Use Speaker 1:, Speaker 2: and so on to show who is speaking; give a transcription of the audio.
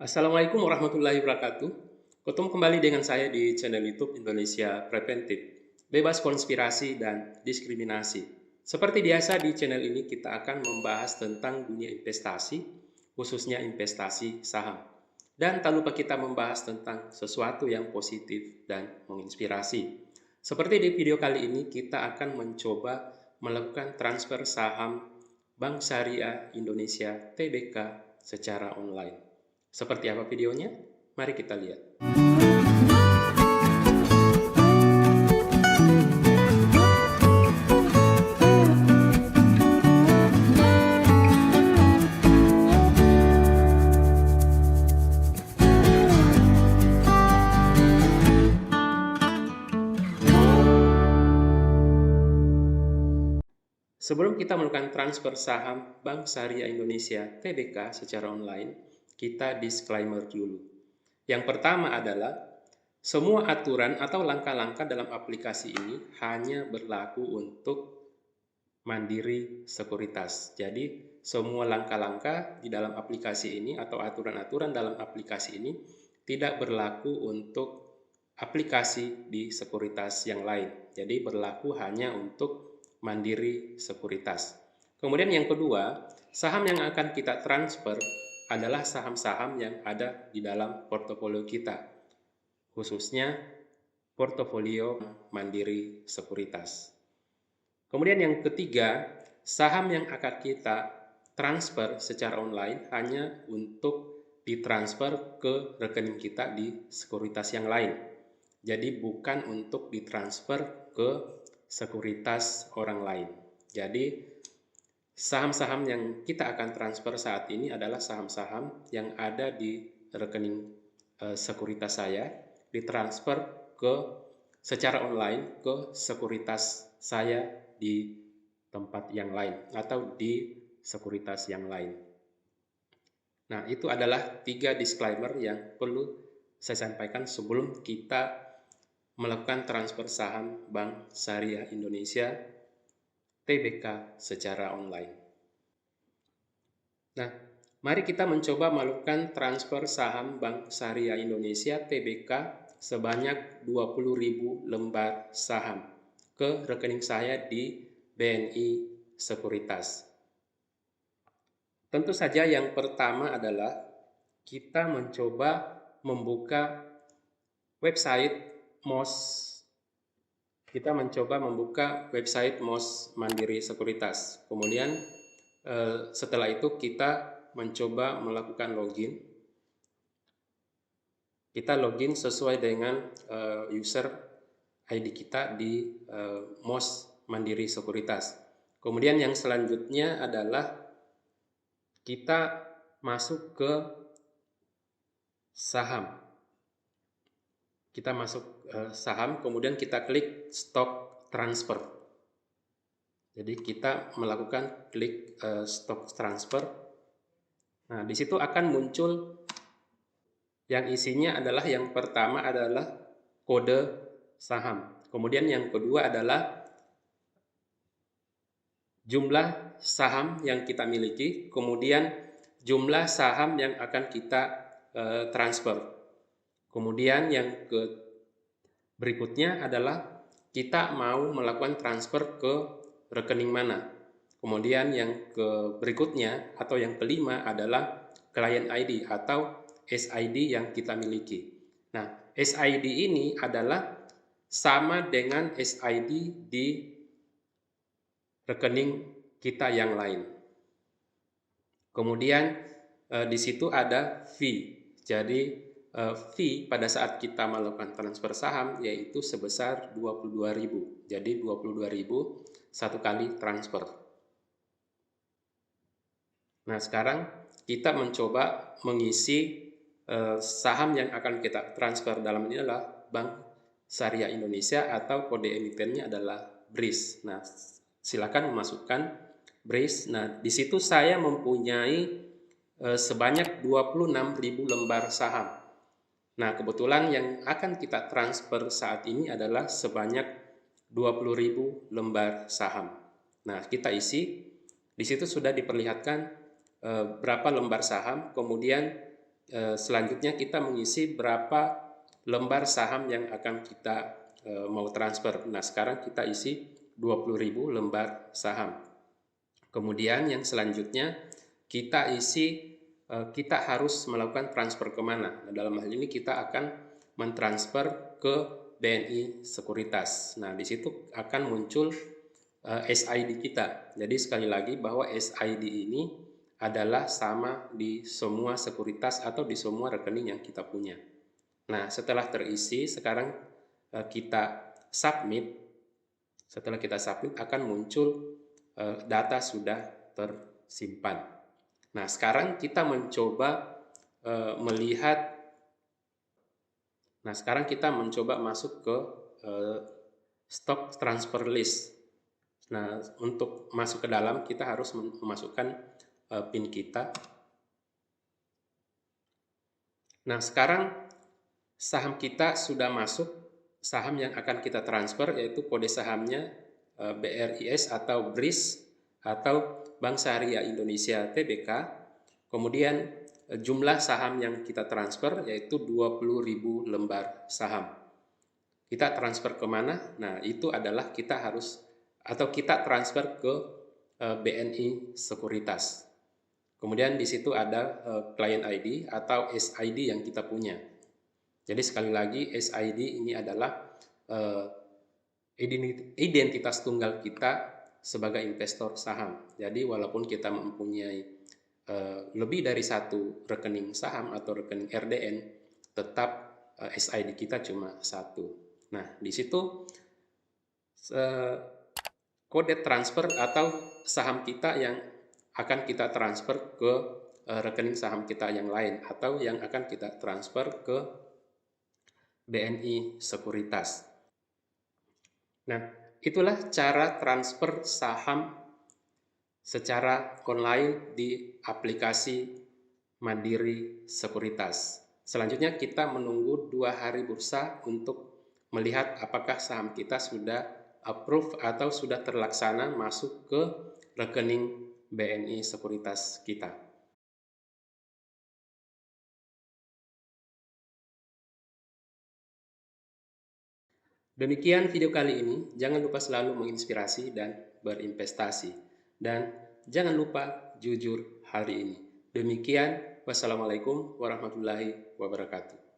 Speaker 1: Assalamualaikum warahmatullahi wabarakatuh. Ketemu kembali dengan saya di channel YouTube Indonesia Preventif, bebas konspirasi dan diskriminasi. Seperti biasa di channel ini kita akan membahas tentang dunia investasi, khususnya investasi saham. Dan tak lupa kita membahas tentang sesuatu yang positif dan menginspirasi. Seperti di video kali ini kita akan mencoba melakukan transfer saham Bank Syariah Indonesia (TBK) secara online. Seperti apa videonya? Mari kita lihat. Sebelum kita melakukan transfer saham Bank Syariah Indonesia (TBK) secara online, kita disclaimer dulu. Yang pertama adalah semua aturan atau langkah-langkah dalam aplikasi ini hanya berlaku untuk Mandiri Sekuritas. Jadi semua langkah-langkah di dalam aplikasi ini atau aturan-aturan dalam aplikasi ini tidak berlaku untuk aplikasi di sekuritas yang lain. Jadi berlaku hanya untuk Mandiri Sekuritas. Kemudian yang kedua, saham yang akan kita transfer adalah saham-saham yang ada di dalam portofolio kita, khususnya portofolio Mandiri Sekuritas. Kemudian yang ketiga, saham yang akan kita transfer secara online hanya untuk ditransfer ke rekening kita di sekuritas yang lain. Jadi bukan untuk ditransfer ke sekuritas orang lain. Jadi saham-saham yang kita akan transfer saat ini adalah saham-saham yang ada di rekening sekuritas saya, ditransfer secara online ke sekuritas saya di tempat yang lain atau di sekuritas yang lain. Nah, itu adalah 3 disclaimer yang perlu saya sampaikan sebelum kita melakukan transfer saham Bank Syariah Indonesia (TBK) secara online. Nah, mari kita mencoba melakukan transfer saham Bank Syariah Indonesia (TBK) sebanyak 20.000 lembar saham ke rekening saya di BNI Sekuritas. Tentu saja yang pertama adalah kita mencoba membuka website MOS. Kita mencoba membuka website MOS Mandiri Sekuritas. Kemudian setelah itu kita mencoba melakukan login. Kita login sesuai dengan user ID kita di MOS Mandiri Sekuritas. Kemudian yang selanjutnya adalah kita masuk ke saham. Kita masuk saham, kemudian kita klik stop transfer. Jadi kita melakukan klik stop transfer. Nah, di situ akan muncul yang isinya adalah yang pertama adalah kode saham. Kemudian yang kedua adalah jumlah saham yang kita miliki, kemudian jumlah saham yang akan kita transfer. Kemudian yang berikutnya adalah kita mau melakukan transfer ke rekening mana. Kemudian yang berikutnya atau yang kelima adalah client ID atau SID yang kita miliki. Nah, SID ini adalah sama dengan SID di rekening kita yang lain. Kemudian di situ ada fee. Jadi fee pada saat kita melakukan transfer saham yaitu sebesar 22.000. Jadi 22.000 satu kali transfer. Nah, sekarang kita mencoba mengisi saham yang akan kita transfer dalam ini adalah Bank Syariah Indonesia atau kode emitennya adalah BRIS. Nah, silakan memasukkan BRIS. Nah, di situ saya mempunyai sebanyak 26.000 lembar saham. Nah, kebetulan yang akan kita transfer saat ini adalah sebanyak 20.000 lembar saham. Nah, kita isi. Di situ sudah diperlihatkan berapa lembar saham, kemudian selanjutnya kita mengisi berapa lembar saham yang akan kita mau transfer. Nah, sekarang kita isi 20.000 lembar saham. Kemudian yang selanjutnya kita isi, kita harus melakukan transfer kemana. Nah, dalam hal ini kita akan mentransfer ke BNI Sekuritas. Nah, di situ akan muncul SID kita. Jadi sekali lagi bahwa SID ini adalah sama di semua sekuritas atau di semua rekening yang kita punya. Nah, setelah terisi, sekarang kita submit. Setelah kita submit akan muncul data sudah tersimpan. Nah, sekarang kita mencoba melihat. Nah, sekarang kita mencoba masuk ke stock transfer list. Nah, untuk masuk ke dalam kita harus memasukkan PIN kita. Nah, sekarang saham kita sudah masuk, saham yang akan kita transfer yaitu kode sahamnya BRIS atau BRIS atau Bank Syariah Indonesia Tbk. Kemudian jumlah saham yang kita transfer yaitu 20.000 lembar saham. Kita transfer kemana? Nah, itu adalah kita harus atau kita transfer ke BNI Sekuritas. Kemudian di situ ada client ID atau SID yang kita punya. Jadi sekali lagi SID ini adalah identitas tunggal kita sebagai investor saham. Jadi walaupun kita mempunyai lebih dari satu rekening saham atau rekening RDN, tetap SID kita cuma satu. Nah, di situ kode transfer atau saham kita yang akan kita transfer ke rekening saham kita yang lain atau yang akan kita transfer ke BNI Sekuritas. Nah, itulah cara transfer saham secara online di aplikasi Mandiri Sekuritas. Selanjutnya kita menunggu 2 hari bursa untuk melihat apakah saham kita sudah approve atau sudah terlaksana masuk ke rekening BNI Sekuritas kita. Demikian video kali ini, jangan lupa selalu menginspirasi dan berinvestasi. Dan jangan lupa jujur hari ini. Demikian, wassalamualaikum warahmatullahi wabarakatuh.